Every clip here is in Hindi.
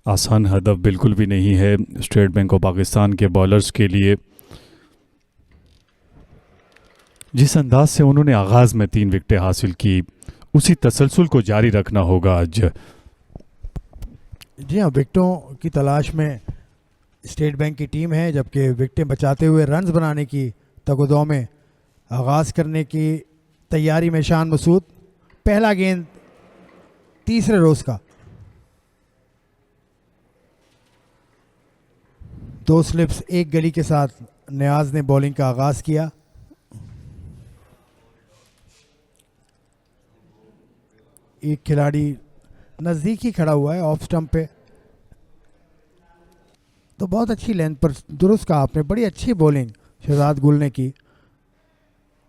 आसान हदफ बिल्कुल भी नहीं है स्टेट बैंक ऑफ पाकिस्तान के बॉलर्स के लिए। जिस अंदाज से उन्होंने आगाज़ में 3 विकेटें हासिल की, उसी तसलसल को जारी रखना होगा आज। जी हाँ, विकेटों की तलाश में स्टेट बैंक की टीम है, जबकि विकेटें बचाते हुए रन्स बनाने की तगोदौ में आगाज़ करने की तैयारी में शान मसूद। पहला गेंद तीसरे रोज़ का, 2 स्लिप्स 1 गली के साथ नियाज ने बॉलिंग का आगाज़ किया। एक खिलाड़ी नज़दीक ही खड़ा हुआ है ऑफ स्टंप पे, तो बहुत अच्छी लेंथ पर दुरुस्त कहा आपने, बड़ी अच्छी बॉलिंग शहजाद गुल ने की।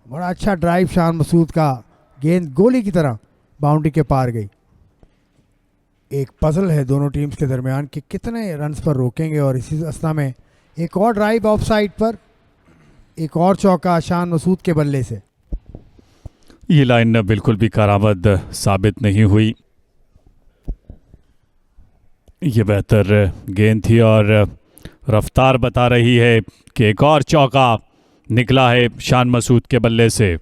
बड़ा अच्छा ड्राइव शान मसूद का, गेंद गोली की तरह बाउंड्री के पार गई। एक पजल है दोनों टीम्स के दरमियान कि कितने रन्स पर रोकेंगे, और इसी अवस्था में एक और ड्राइव ऑफ साइड पर, एक और चौका शान मसूद के बल्ले से। ये लाइन बिल्कुल भी करामद साबित नहीं हुई। ये बेहतर गेंद थी और रफ्तार बता रही है कि एक और चौका निकला है शान मसूद के बल्ले से।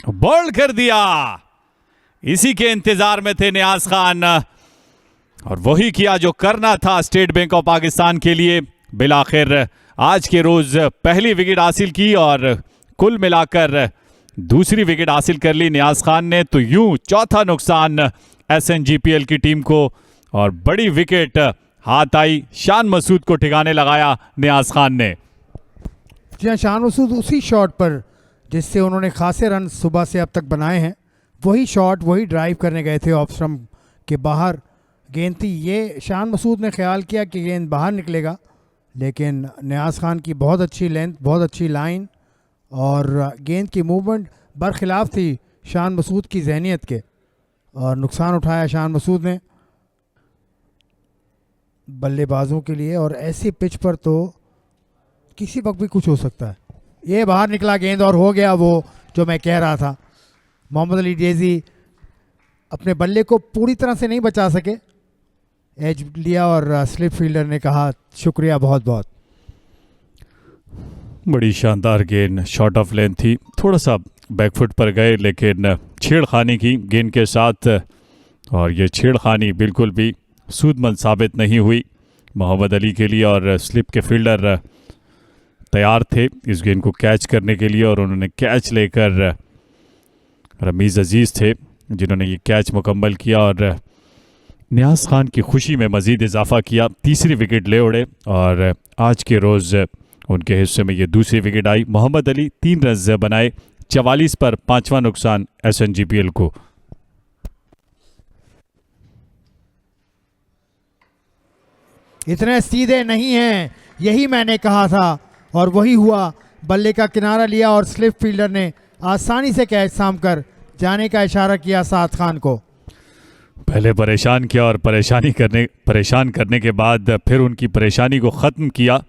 बोल्ड कर दिया, इसी के इंतजार में थे नियाज खान, और वही किया जो करना था स्टेट बैंक ऑफ पाकिस्तान के लिए। बिलाखिर आज के रोज पहली विकेट हासिल की और कुल मिलाकर दूसरी विकेट हासिल कर ली नियाज खान ने। तो यूं चौथा नुकसान SNGPL की टीम को, और बड़ी विकेट हाथ आई, शान मसूद को ठिकाने लगाया नियाज खान ने। जी हाँ, शान मसूद उसी शॉट पर जिससे उन्होंने खासे रन सुबह से अब तक बनाए हैं, वही शॉट वही ड्राइव करने गए थे। ऑफ स्टंप के बाहर गेंद थी, ये शान मसूद ने ख्याल किया कि गेंद बाहर निकलेगा, लेकिन नियाज खान की बहुत अच्छी लेंथ, बहुत अच्छी लाइन और गेंद की मूवमेंट बरखिलाफ थी शान मसूद की जहनियत के, और नुकसान उठाया शान मसूद ने बल्लेबाजों के लिए। और ऐसी पिच पर तो किसी वक्त भी कुछ हो सकता है। ये बाहर निकला गेंद और हो गया वो जो मैं कह रहा था। मोहम्मद अली डेजी अपने बल्ले को पूरी तरह से नहीं बचा सके, एज लिया और स्लिप फील्डर ने कहा शुक्रिया बहुत बहुत। बड़ी शानदार गेंद, शॉट ऑफ लेंथ थी, थोड़ा सा बैकफुट पर गए, लेकिन छेड़खानी की गेंद के साथ, और ये छेड़खानी बिल्कुल भी सूदमंद साबित नहीं हुई मोहम्मद अली के लिए। और स्लिप के फील्डर तैयार थे इस गेंद को कैच करने के लिए, और उन्होंने कैच लेकर, रमीज़ अजीज़ थे जिन्होंने ये कैच मुकम्मल किया और नियाज खान की खुशी में मज़ीद इजाफा किया। तीसरी विकेट ले उड़े और आज के रोज़ उनके हिस्से में ये दूसरी विकेट आई। मोहम्मद अली 3 रन बनाए, 44 पर 5वां नुकसान SNGPL को। इतने सीधे नहीं हैं, यही मैंने कहा था, और वही हुआ। बल्ले का किनारा लिया और स्लिप फील्डर ने आसानी से कैच थाम कर जाने का इशारा किया साद खान को। पहले परेशान किया और परेशान करने के बाद फिर उनकी परेशानी को ख़त्म किया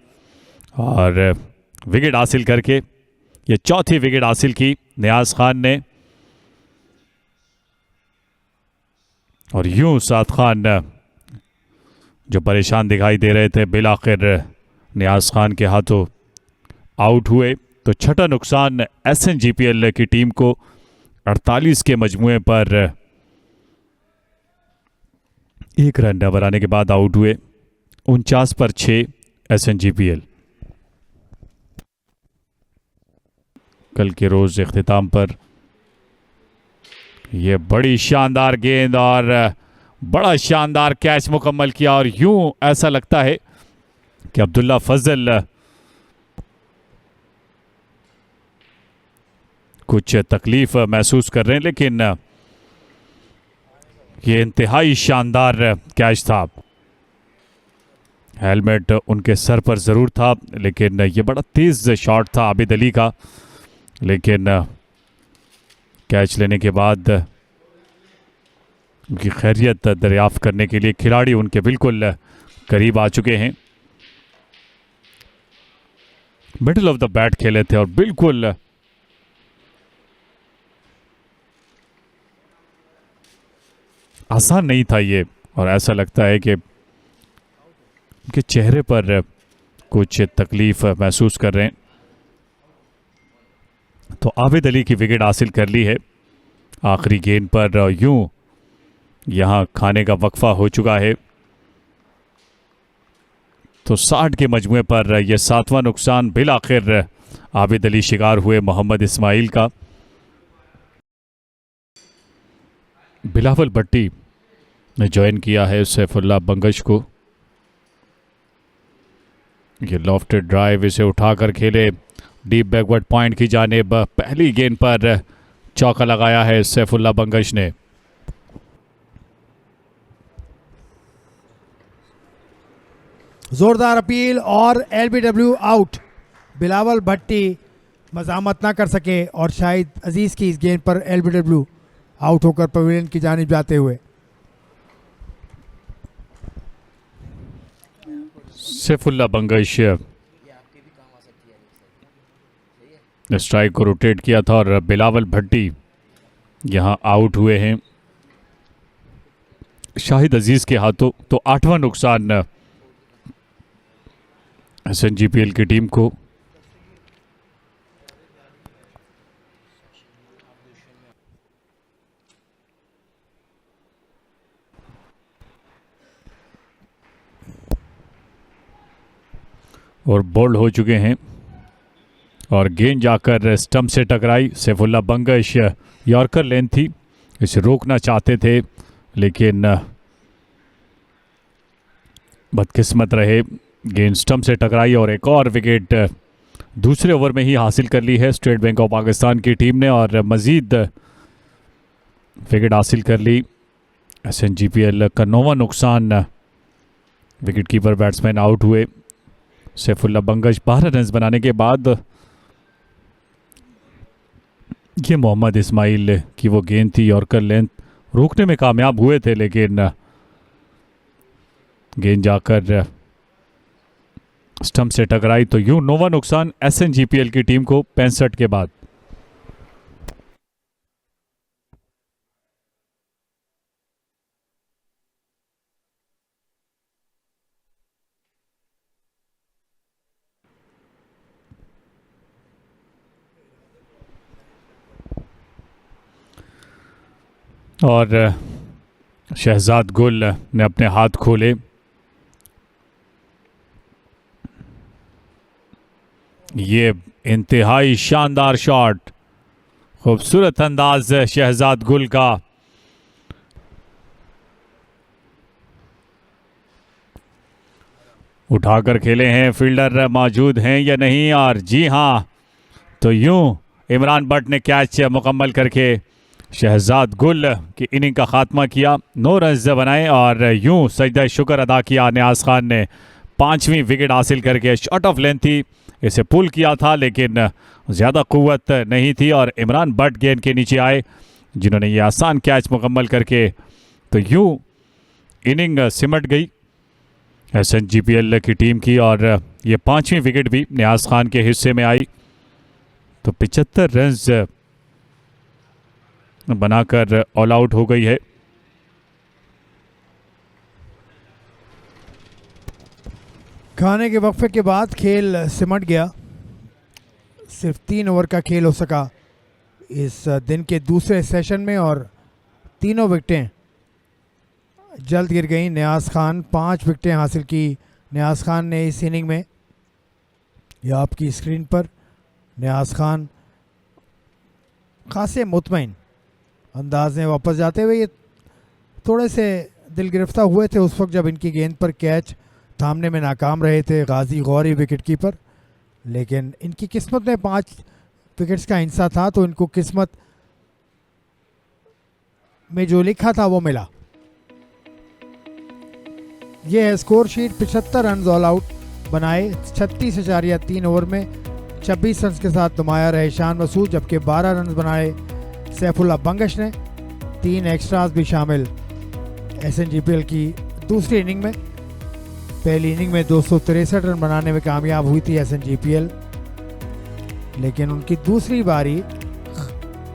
और विकेट हासिल करके ये चौथी विकेट हासिल की नियाज खान ने। और यूं साद खान जो परेशान दिखाई दे रहे थे, बिलाखिर नियाज खान के हाथों आउट हुए। तो छठा नुकसान SNGPL की टीम को 48 के मजमुए पर 1 रन बनाने के बाद आउट हुए। 49 पर 6 SNGPL। कल के रोज इख्तिताम पर यह बड़ी शानदार गेंद और बड़ा शानदार कैच मुकम्मल किया, और यूं ऐसा लगता है कि अब्दुल्ला फजल कुछ तकलीफ महसूस कर रहे हैं, लेकिन ये इंतहाई शानदार कैच था। हेलमेट उनके सर पर ज़रूर था, लेकिन ये बड़ा तेज़ शॉट था आबिद अली का, लेकिन कैच लेने के बाद उनकी खैरियत दरियाफ्त करने के लिए खिलाड़ी उनके बिल्कुल करीब आ चुके हैं। मिडिल ऑफ द बैट खेले थे और बिल्कुल आसान नहीं था ये, और ऐसा लगता है कि उनके चेहरे पर कुछ तकलीफ महसूस कर रहे हैं। तो आबिद अली की विकेट हासिल कर ली है आखिरी गेंद पर। यूं यहाँ खाने का वक्फा हो चुका है। तो 60 के मजमुए पर यह 7वां नुकसान बिल आखिर आबिद अली शिकार हुए मोहम्मद इस्माइल का। बिलावल भट्टी ने ज्वाइन किया है सैफुल्लाह बंगश को। ये लॉफ्टेड ड्राइव इसे उठाकर खेले डीप बैकवर्ड पॉइंट की जानिब। पहली गेंद पर चौका लगाया है सैफुल्लाह बंगश ने। जोरदार अपील और एलबीडब्ल्यू आउट। बिलावल भट्टी मजामत ना कर सके और शाहिद अजीज की इस गेंद पर एलबीडब्ल्यू आउट होकर पवेलियन की जानिब जाते हुए। सैफुल्लाह बंगश ने स्ट्राइक को रोटेट किया था और बिलावल भट्टी यहां आउट हुए हैं शाहिद अजीज के हाथों। तो 8वां नुकसान एसएनजीपीएल की टीम को। और बोल्ड हो चुके हैं और गेंद जाकर स्टंप से टकराई। सैफुल्लाह बंगश यॉर्कर लेंथ थी, इसे रोकना चाहते थे लेकिन बदकिस्मत रहे, गेंद स्टंप से टकराई और एक और विकेट दूसरे ओवर में ही हासिल कर ली है स्टेट बैंक ऑफ पाकिस्तान की टीम ने और मजीद विकेट हासिल कर ली। एसएनजीपीएल का 9वां नुकसान। विकेट कीपर बैट्समैन आउट हुए। सैफुल्लाह बंगश 12 रन बनाने के बाद ये मोहम्मद इस्माइल की वो गेंद थी यॉर्कर लेंथ, रोकने में कामयाब हुए थे लेकिन गेंद जाकर स्टंप से टकराई। तो यूं 9वां नुकसान एसएनजीपीएल की टीम को 65 के बाद। और शहजाद गुल ने अपने हाथ खोले। ये इंतहाई शानदार शॉट, खूबसूरत अंदाज शहजाद गुल का। उठाकर खेले हैं, फील्डर मौजूद हैं या नहीं, और जी हां, तो यूं इमरान बट ने कैच मुकम्मल करके शहजाद गुल की इनिंग का खात्मा किया। 9 रन बनाए और यूं सजदा शुक्र अदा किया नियाज खान ने। 5वीं विकेट हासिल करके शॉट ऑफ लेंथ थी, इसे पुल किया था लेकिन ज़्यादा कुव्वत नहीं थी और इमरान बट गेंद के नीचे आए जिन्होंने ये आसान कैच मुकम्मल करके, तो यूं इनिंग सिमट गई एसएनजीपीएल की टीम की और ये 5वीं विकेट भी नियाज खान के हिस्से में आई। तो 75 रन बनाकर ऑल आउट हो गई है। खाने के वक्फे के बाद खेल सिमट गया। सिर्फ 3 ओवर का खेल हो सका इस दिन के दूसरे सेशन में और तीनों विकेटें जल्द गिर गई। नियाज खान 5 विकेटें हासिल की नियाज खान ने इस इनिंग में। यह आपकी स्क्रीन पर नियाज खान खासे मुतमईन अंदाज में वापस जाते हुए, ये थोड़े से दिल गिरफ्तार हुए थे उस वक्त जब इनकी गेंद पर कैच थामने में नाकाम रहे थे गाजी गौरी विकेट कीपर, लेकिन इनकी किस्मत में 5 विकेट्स का हिस्सा था तो इनको किस्मत में जो लिखा था वो मिला। ये है score sheet. 75 run all out बनाए 36.3 ओवर में 26 रन के साथ नुमाया रहे शान मसूद, जबकि 12 रन बनाए सैफुल्लाह बंगश ने। 3 एक्स्ट्रास भी शामिल एसएनजीपीएल की दूसरी इनिंग में। पहली इनिंग में 263 रन बनाने में कामयाब हुई थी एसएनजीपीएल, लेकिन उनकी दूसरी बारी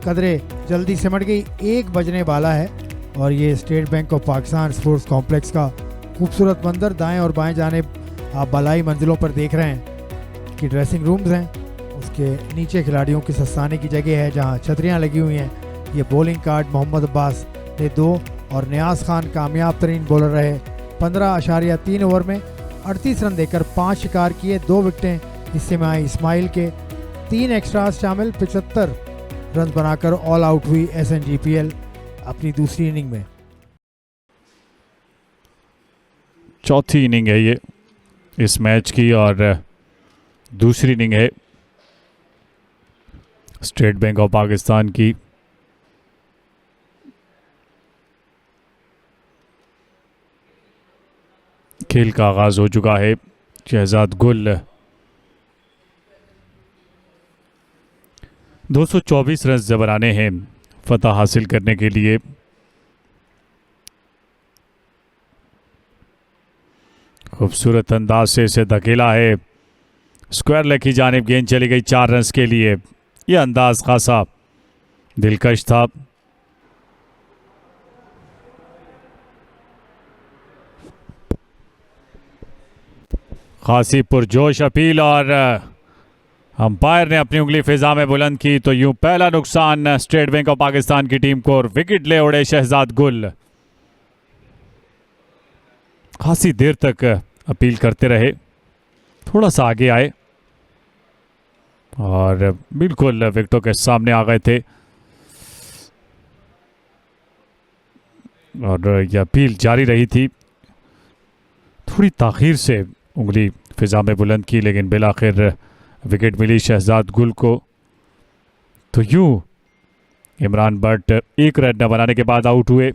कदरे जल्दी सिमट गई। 1 बजने वाला है और ये state bank of Pakistan sports complex का खूबसूरत मंजर। दाएं और बाएं जानिब आप बालाई मंजिलों पर देख रहे हैं कि ड्रेसिंग रूम्स हैं, उसके नीचे खिलाड़ियों की सस्ताने की जगह है जहां छतरियां लगी हुई हैं। ये बॉलिंग कार्ड मोहम्मद अब्बास ने 2 और नियाज खान कामयाब तरीन बॉलर रहे। 15.3 ओवर में 38 रन देकर 5 शिकार किए, 2 विकेटें हिस्से में आई इस्माइल के, 3 एक्स्ट्रास शामिल, 75 रन बनाकर ऑल आउट हुई SNGPL अपनी दूसरी इनिंग में। चौथी इनिंग है ये इस मैच की और दूसरी इनिंग है स्टेट बैंक ऑफ पाकिस्तान की। खेल का आगाज हो चुका है। शहजाद गुल 224 रन बनाने हैं फतह हासिल करने के लिए। खूबसूरत अंदाज से इसे धकेला है, स्क्वायर लेग की जानिब गेंद चली गई 4 रन के लिए। यह अंदाज खासा दिलकश था। खासी पुरजोश अपील और अंपायर ने अपनी उंगली फिजा में बुलंद की तो यूं पहला नुकसान स्टेट बैंक ऑफ पाकिस्तान की टीम को और विकेट ले उड़े शहजाद गुल। खासी देर तक अपील करते रहे, थोड़ा सा आगे आए और बिल्कुल विकेटों के सामने आ गए थे और यह अपील जारी रही थी। थोड़ी ताखीर से उंगली फिजा में बुलंद की लेकिन बिलाखिर विकेट मिली शहजाद गुल को। तो यूं इमरान भट्ट 1 रन न बनाने के बाद आउट हुए।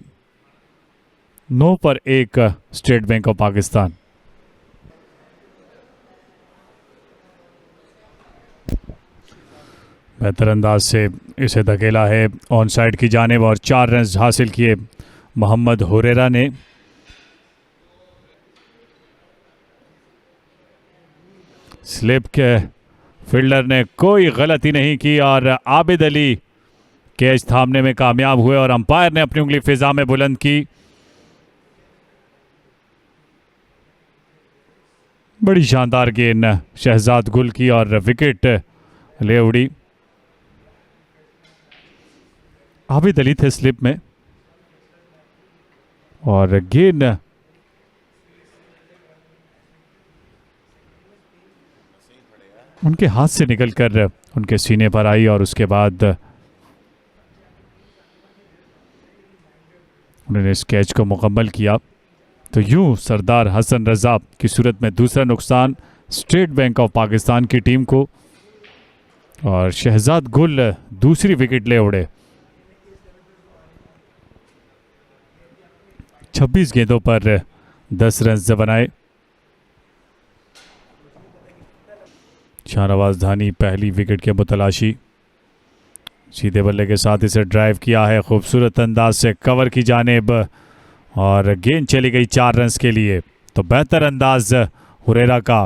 9 पर 1 स्टेट बैंक ऑफ पाकिस्तान। बेहतर अंदाज से इसे धकेला है ऑन साइड की जानिब और 4 रन हासिल किए मोहम्मद हुरेरा ने। स्लिप के फील्डर ने कोई गलती नहीं की और आबिद अली कैच थामने में कामयाब हुए और अंपायर ने अपनी उंगली फिजा में बुलंद की। बड़ी शानदार गेंद शहजाद गुल की और विकेट ले उड़ी। आबिद अली थे स्लिप में और गेंद उनके हाथ से निकलकर उनके सीने पर आई और उसके बाद उन्होंने इस कैच को मुकम्मल किया। तो यूं सरदार हसन रजा की सूरत में दूसरा नुकसान स्टेट बैंक ऑफ पाकिस्तान की टीम को और शहजाद गुल दूसरी विकेट ले उड़े। 26 गेंदों पर 10 रन बनाए। शाहनवाज धानी पहली विकेट के मुतलाशी, सीधे बल्ले के साथ इसे ड्राइव किया है खूबसूरत अंदाज से कवर की जानिब और गेंद चली गई 4 रन के लिए। तो बेहतर अंदाज हुरेरा का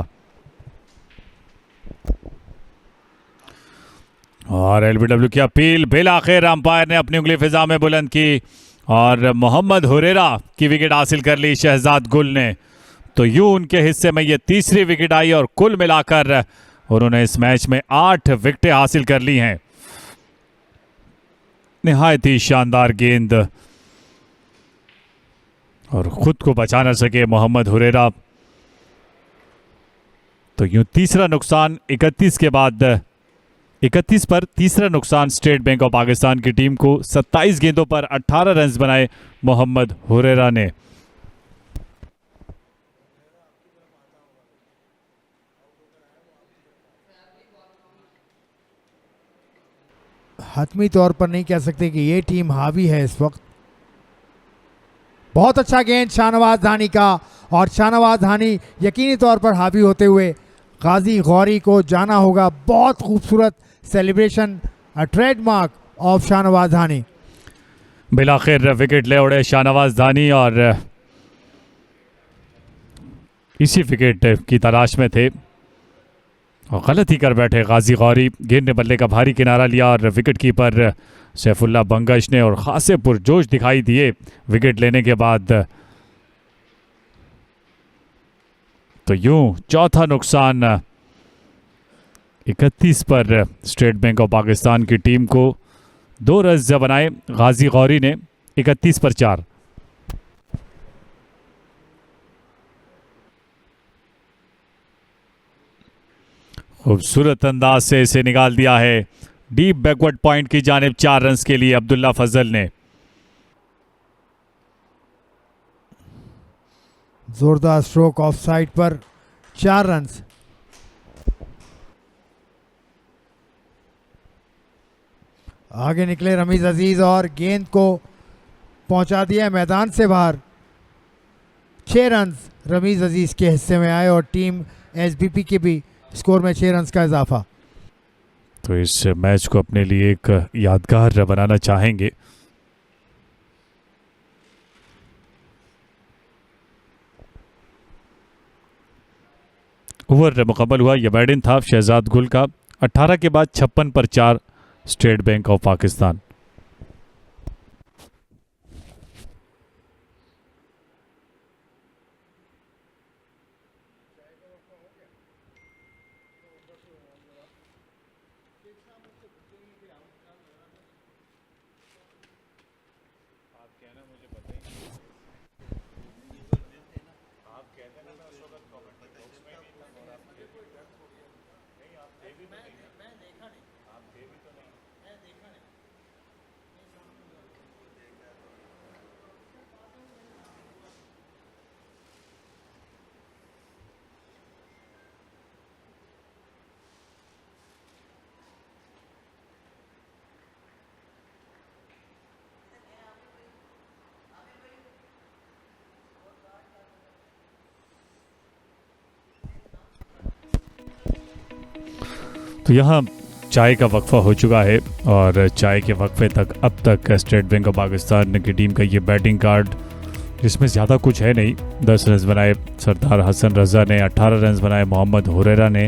और LBW की अपील बिलाखिर अंपायर ने अपनी उंगली फिजा में बुलंद की और मोहम्मद हुरेरा की विकेट हासिल कर ली शहजाद गुल ने। तो यूं उनके हिस्से में ये तीसरी विकेट आई और कुल मिलाकर उन्होंने इस मैच में 8 विकेटें हासिल कर ली हैं। निहायत ही शानदार गेंद और खुद को बचा न सके मोहम्मद हुरेरा। तो यूं तीसरा नुकसान 31 के बाद 31 पर तीसरा नुकसान स्टेट बैंक ऑफ पाकिस्तान की टीम को। 27 गेंदों पर 18 रन बनाए मोहम्मद हुरेरा ने। हतमी तौर पर नहीं कह सकते कि ये टीम हावी है इस वक्त। बहुत अच्छा गेंद शाहनवाज धानी का और शाहनवाज धानी यकीनी तौर पर हावी होते हुए गाजी गौरी को जाना होगा। बहुत खूबसूरत celebration, trademark of Shahnawaz Dhani. बिलाखिर विकेट ले उड़े शाहनवाज धानी और इसी विकेट की तलाश में थे और गलती कर बैठे गाजी गौरी। गेंद ने बल्ले का भारी किनारा लिया और विकेट कीपर सैफुल्ला बंगश ने और खासे पुरजोश दिखाई दिए विकेट लेने के बाद। तो यूं चौथा नुकसान 31 पर स्टेट बैंक ऑफ पाकिस्तान की टीम को 2 रन बनाए गाजी गौरी ने 31 पर 4। खूबसूरत अंदाज से इसे निकाल दिया है डीप बैकवर्ड पॉइंट की जानिब 4 रन के लिए अब्दुल्ला फजल ने। जोरदार स्ट्रोक ऑफ साइड पर 4 रन। आगे निकले रमीज अजीज और गेंद को पहुंचा दिया मैदान से बाहर। 6 रन रमीज अजीज के हिस्से में आए और टीम एसबीपी के भी स्कोर में 6 रन का इजाफा। तो इस मैच को अपने लिए एक यादगार बनाना चाहेंगे। ओवर मुकम्मल हुआ। यह बैटिंग था शहजाद गुल का 18 के बाद 56 पर 4 स्टेट बैंक ऑफ पाकिस्तान। तो यहाँ चाय का वक्फा हो चुका है और चाय के वक्फे तक अब तक स्टेट बैंक ऑफ पाकिस्तान की टीम का ये बैटिंग कार्ड, जिसमें ज़्यादा कुछ है नहीं। 10 रन बनाए सरदार हसन रज़ा ने, 18 रन बनाए मोहम्मद हुरैरा ने,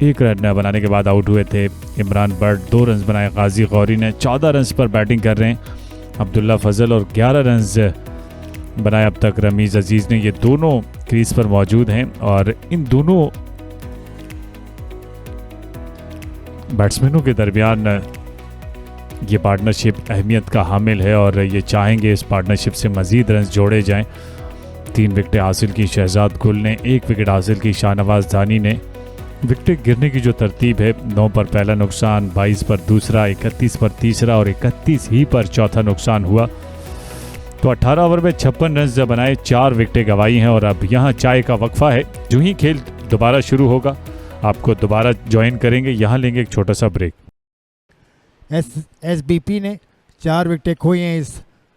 1 रन बनाने के बाद आउट हुए थे इमरान बट। 2 रन बनाए गाजी गौरी ने। 14 रन पर बैटिंग कर रहे हैं अब्दुल्ला फजल और 11 रन बनाए अब तक रमीज़ अजीज़ ने। ये दोनों क्रीज पर मौजूद हैं और इन दोनों बैट्समैनों के दरमियान ये पार्टनरशिप अहमियत का हामिल है और ये चाहेंगे इस पार्टनरशिप से मज़ीद रन जोड़े जाएं। 3 विकेटें हासिल की शहजाद गुल ने, 1 विकेट हासिल की शाहनवाज दानी ने। विकेट गिरने की जो तरतीब है, 9 पर पहला नुकसान, 22 पर दूसरा, 31 पर तीसरा और 31 ही पर चौथा नुकसान हुआ। तो 18 ओवर में 56 रन बनाए, 4 विकेटें गंवाई हैं और अब यहाँ चाय का वक्फा है। जो ही खेल दोबारा शुरू होगा आपको दोबारा ज्वाइन करेंगे। यहाँ लेंगे एक छोटा सा ब्रेक। एसबीपी ने 4 विकेटें खोई हैं इस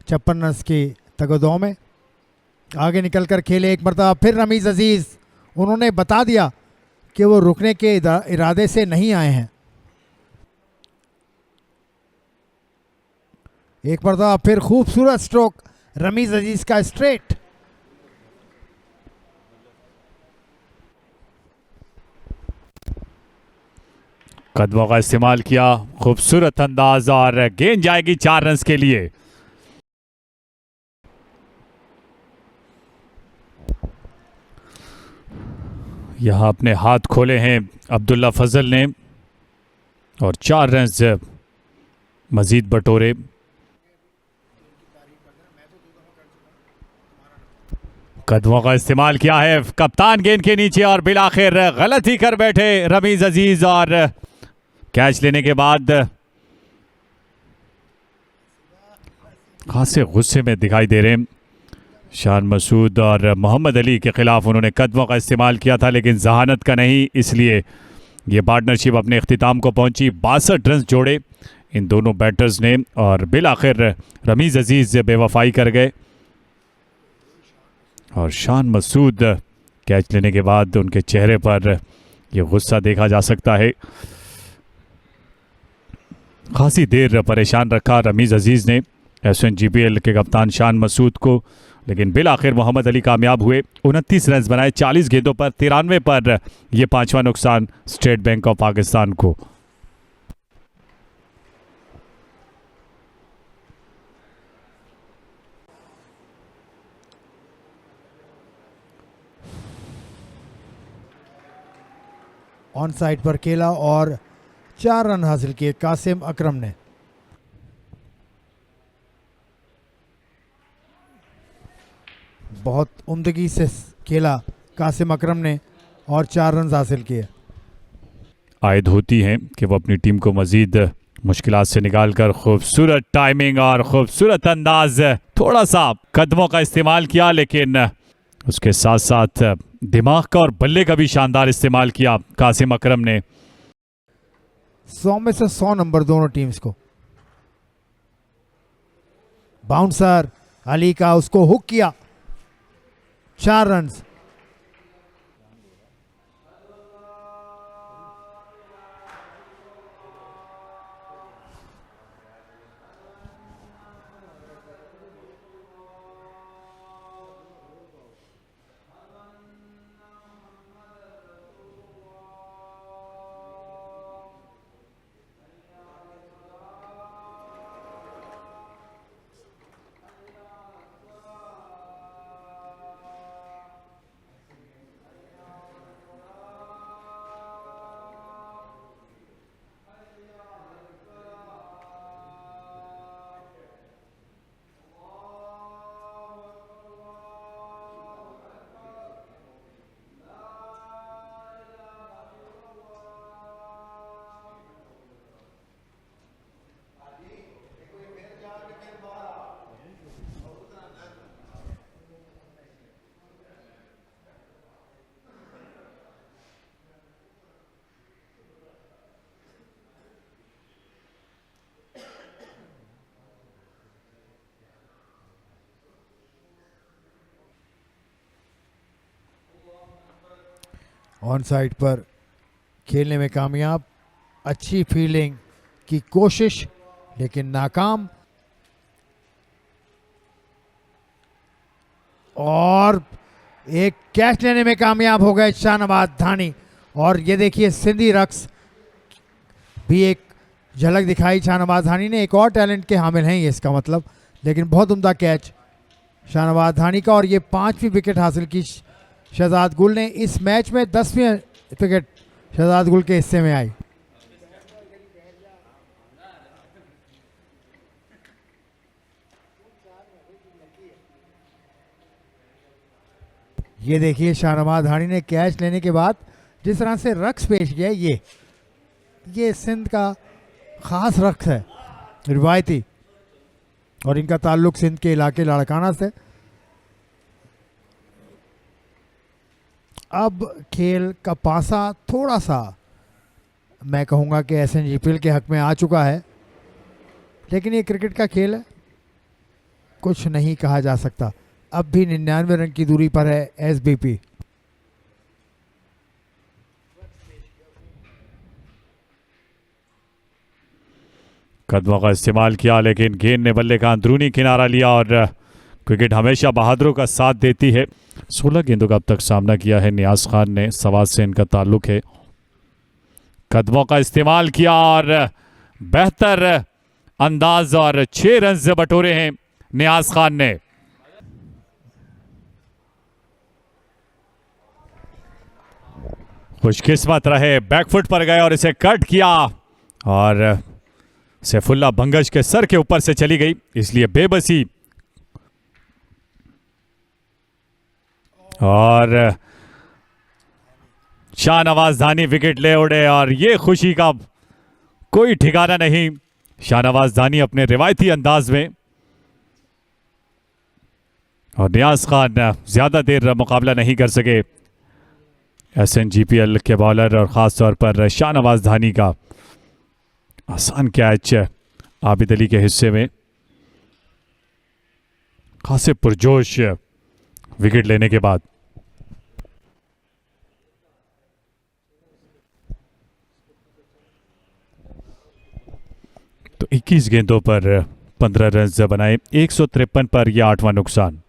56 रन की तगदौ में। आगे निकलकर खेले एक मरतबा फिर रमीज अजीज। उन्होंने बता दिया कि वो रुकने के इरादे से नहीं आए हैं। एक मरतबा फिर खूबसूरत स्ट्रोक रमीज अजीज का स्ट्रेट। कदमों का इस्तेमाल किया, खूबसूरत अंदाज और गेंद जाएगी 4 रन के लिए। यहां अपने हाथ खोले हैं अब्दुल्ला फजल ने और 4 रन मजीद बटोरे। कदमों का इस्तेमाल किया है कप्तान गेंद के नीचे और बिल आखिर गलत ही कर बैठे रमीज अजीज और कैच लेने के बाद खासे गुस्से में दिखाई दे रहे हैं शान मसूद और मोहम्मद अली के खिलाफ। उन्होंने कदमों का इस्तेमाल किया था लेकिन जहानत का नहीं, इसलिए ये पार्टनरशिप अपने इख्तिताम को पहुंची। 62 रन जोड़े इन दोनों बैटर्स ने और बिल आखिर रमीज अजीज बेवफाई कर गए और शान मसूद कैच लेने के बाद उनके चेहरे पर यह गुस्सा देखा जा सकता है। खासी देर परेशान रखा रमीज अजीज ने SNGPL के कप्तान शान मसूद को, लेकिन बिल आखिर मोहम्मद अली कामयाब हुए। 29 रन बनाए 40 गेंदों पर, 93 पर यह 5वां नुकसान स्टेट बैंक ऑफ पाकिस्तान को। ऑन साइड पर खेला और 4 रन हासिल किए कासिम अकरम ने। बहुत उम्दगी से खेला कासिम अकरम ने और 4 रन हासिल किए। आयद होती हैं कि वो अपनी टीम को मजीद मुश्किलात से निकालकर खूबसूरत टाइमिंग और खूबसूरत अंदाज, थोड़ा सा कदमों का इस्तेमाल किया, लेकिन उसके साथ साथ दिमाग का और बल्ले का भी शानदार इस्तेमाल किया कासिम अकरम ने। 100 में से 100 नंबर दोनों टीम्स को। बाउंसर अली का, उसको हुक किया, 4 रन। ऑन साइड पर खेलने में कामयाब, अच्छी फील्डिंग की कोशिश लेकिन नाकाम। और एक कैच लेने में कामयाब हो गए शाहनवाज धानी। और ये देखिए सिंधी रक्स भी एक झलक दिखाई शाहनवाज धानी ने। एक और टैलेंट के हामिल हैं ये, इसका मतलब। लेकिन बहुत उम्दा कैच शाहनवाज धानी का। और ये 5वीं विकेट हासिल की शहजाद गुल ने। इस मैच में 10वीं विकेट शहजाद गुल के हिस्से में आई। ये देखिए शाहनवाज धानी ने कैच लेने के बाद जिस तरह से रक्स पेश किया, ये सिंध का खास रक्स है, रिवायती, और इनका ताल्लुक सिंध के इलाके लाड़काना से। अब खेल का पासा थोड़ा सा मैं कहूँगा कि SNGPL के हक में आ चुका है, लेकिन ये क्रिकेट का खेल है, कुछ नहीं कहा जा सकता। अब भी 99 रन की दूरी पर है SBP। कदमों का इस्तेमाल किया, लेकिन गेंद ने बल्ले का अंदरूनी किनारा लिया। और क्रिकेट हमेशा बहादुरों का साथ देती है। 16 गेंदों का अब तक सामना किया है नियाज खान ने, सवाद से इनका ताल्लुक है। कदमों का इस्तेमाल किया और बेहतर अंदाज और 6 रन से बटोरे हैं नियाज खान ने। खुशकिस्मत रहे, बैकफुट पर गए और इसे कट किया और सैफुल्लाह भंगश के सर के ऊपर से चली गई, इसलिए बेबसी। और शाहनवाज धानी विकेट ले उड़े और ये खुशी का कोई ठिकाना नहीं। शाहनवाज धानी अपने रिवायती अंदाज में, और नियाज खान ज्यादा देर मुकाबला नहीं कर सके। SNGPL के बॉलर और ख़ास तौर पर शाहनवाज धानी का आसान कैच आबिद अली के हिस्से में, खासे पुरजोश विकेट लेने के बाद। तो 21 गेंदों पर 15 रन बनाए, 153 पर यह 8वां नुकसान।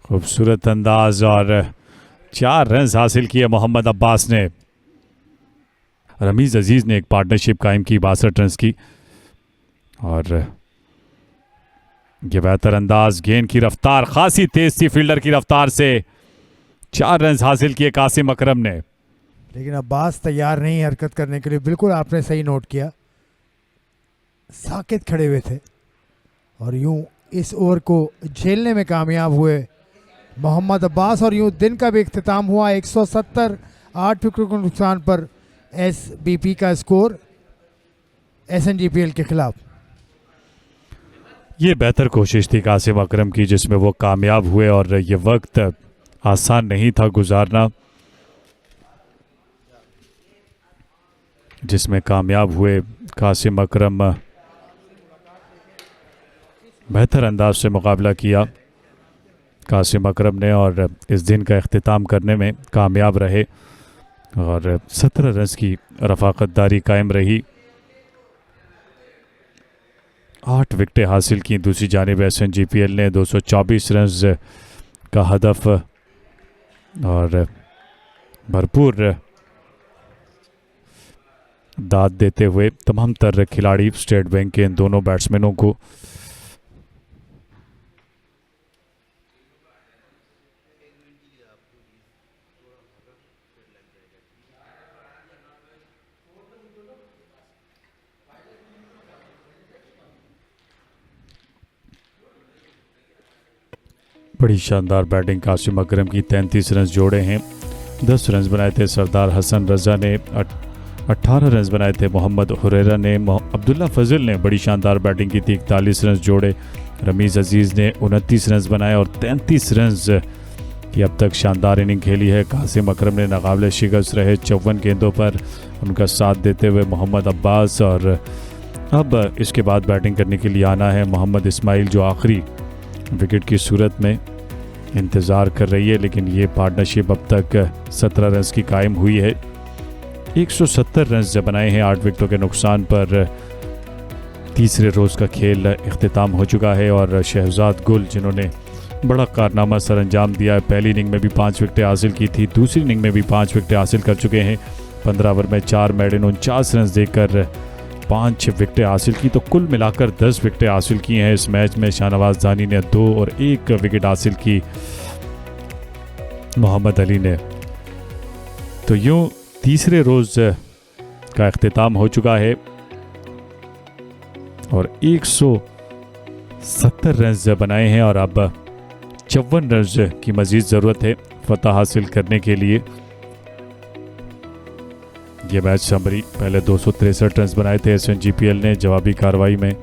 खूबसूरत अंदाज और 4 रन हासिल किए मोहम्मद अब्बास ने। रमीज अजीज ने एक पार्टनरशिप कायम की 62 रन की, और ये बेहतर अंदाज, गेंद की रफ्तार खासी तेज थी फील्डर की रफ्तार से। 4 रन हासिल किए कासिम अकरम ने। लेकिन अब्बास तैयार नहीं हरकत करने के लिए, बिल्कुल आपने सही नोट किया, साकित खड़े हुए थे और यूं इस ओवर को झेलने में कामयाब हुए मोहम्मद अब्बास और यूं दिन का भी इख्तिताम हुआ। 170 8 विकेटों के नुकसान पर SBP का स्कोर SNGPL के खिलाफ। ये बेहतर कोशिश थी कासिम अकरम की जिसमें वो कामयाब हुए और ये वक्त आसान नहीं था गुजारना, जिसमें कामयाब हुए कासिम अकरम। बेहतर अंदाज से मुकाबला किया कासिम अकरम ने और इस दिन का इख्तिताम करने में कामयाब रहे और 17 रन की रफाकतदारी कायम रही। 8 विकेटें हासिल की। दूसरी जानिब SNGPL ने 224 रन का हदफ और भरपूर दाद देते हुए तमाम तर खिलाड़ी स्टेट बैंक के इन दोनों बैट्समैनों को बड़ी शानदार बैटिंग कासिम अकरम की। 33 रन जोड़े हैं। 10 रन बनाए थे सरदार हसन रजा ने, 18 रन बनाए थे मोहम्मद हुरैरा ने। अब्दुल्ला फजल ने बड़ी शानदार बैटिंग की थी, 41 रन जोड़े। रमीज़ अजीज़ ने 29 रन बनाए और 33 रन की अब तक शानदार इनिंग खेली है। कासिम अकरम ने नाकाबिले शिकस्त रहे 54 गेंदों पर उनका साथ देते हुए मोहम्मद अब्बास। और अब इसके बाद बैटिंग करने के लिए आना है मोहम्मद इस्माइल, जो आखिरी विकेट की सूरत में इंतज़ार कर रही है, लेकिन ये पार्टनरशिप अब तक 17 रन की कायम हुई है। 170 रन बनाए हैं 8 विकेटों के नुकसान पर। तीसरे रोज़ का खेल इख्तिताम हो चुका है और शहजाद गुल, जिन्होंने बड़ा कारनामा सर अंजाम दिया है, पहली इनिंग में भी 5 विकेटें हासिल की थी, दूसरी इनिंग में भी 5 विकेटें हासिल कर चुके हैं। 15 ओवर में 4 मेडन 49 रन देकर 5 विकेटें हासिल की, तो कुल मिलाकर 10 विकेटें हासिल की हैं इस मैच में। शाहनवाज दानी ने 2 और 1 विकेट हासिल की मोहम्मद अली ने। तो यूं तीसरे रोज़ का इख्तिताम हो चुका है और 170 रन बनाए हैं और अब 54 रन की मज़ीद ज़रूरत है फतह हासिल करने के लिए। ये मैच समरी, पहले 263 रन बनाए थे SNGPL ने जवाबी कार्रवाई में।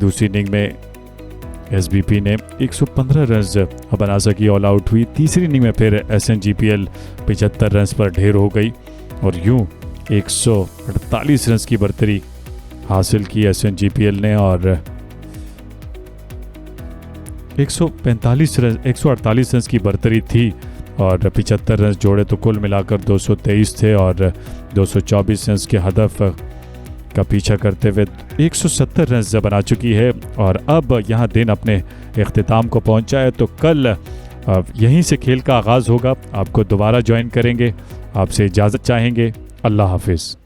दूसरी इनिंग में SBP ने 115 रन बना सकी, ऑल आउट हुई। तीसरी इनिंग में फिर SNGPL 75 रन पर ढेर हो गई और यूं 148 रन की बढ़तरी हासिल की SNGPL ने और 148 रन की बढ़तरी थी और 75 रन जोड़े, तो कुल मिलाकर 223 थे और 224 रन के हदफ का पीछा करते हुए 170 रन बना चुकी है। और अब यहाँ दिन अपने इख्तिताम को पहुँचा है, तो कल यहीं से खेल का आगाज़ होगा। आपको दोबारा ज्वाइन करेंगे, आपसे इजाज़त चाहेंगे। अल्लाह हाफिज़।